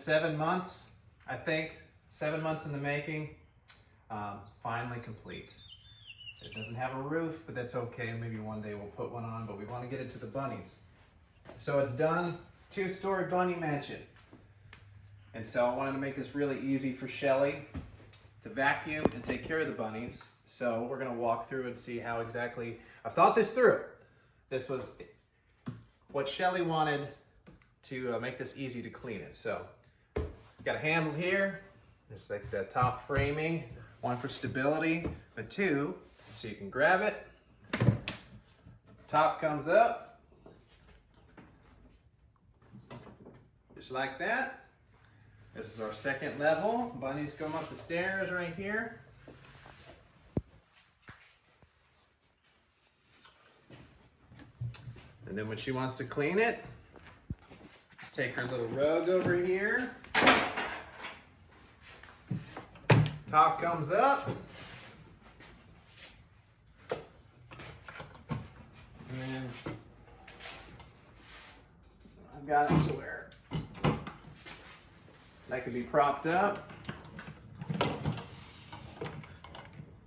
7 months, I think, 7 months in the making, finally complete. It doesn't have a roof, but that's okay. Maybe one day we'll put one on, but we want to get it to the bunnies. So it's done, 2-story bunny mansion. And so I wanted to make this really easy for Shelly to vacuum and take care of the bunnies. So we're gonna walk through and see how exactly, I've thought this through. This was what Shelly wanted to make this easy to clean it. So got a handle here. There's like the top framing, one for stability, but two, so you can grab it. Top comes up, just like that. This is our second level. Bunnies come up the stairs right here. And then when she wants to clean it, just take her little rug over here. Top comes up. And then I've got it to where that could be propped up.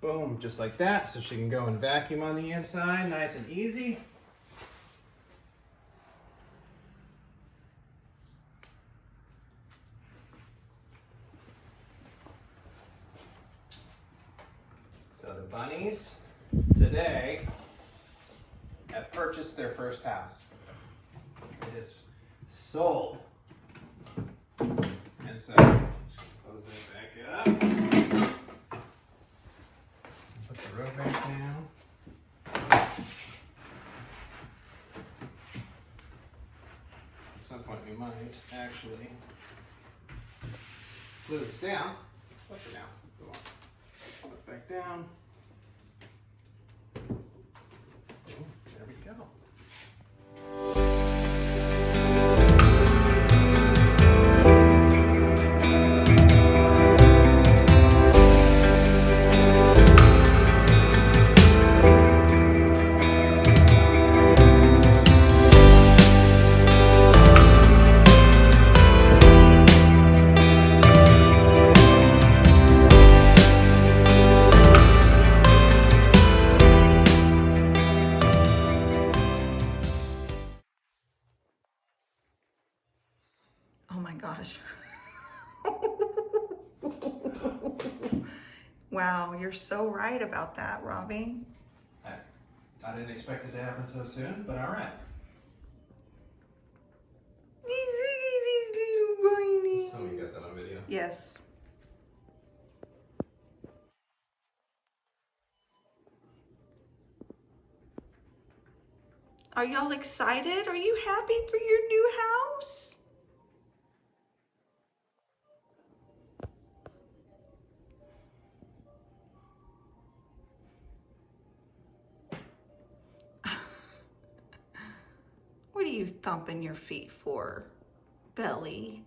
Boom, just like that. So she can go and vacuum on the inside, nice and easy. So the bunnies today have purchased their first house. It is sold. And so, close it back up. Put the rope back down. At some point we might actually glue this down. But for now, go on. Pull it back down. Boom, there we go. Oh my gosh. Wow, you're so right about that, Robbie. I didn't expect it to happen so soon, but all right. Oh, you got that on video? Yes. Are y'all excited? Are you happy for your new house? What are you thumping your feet for, Belly?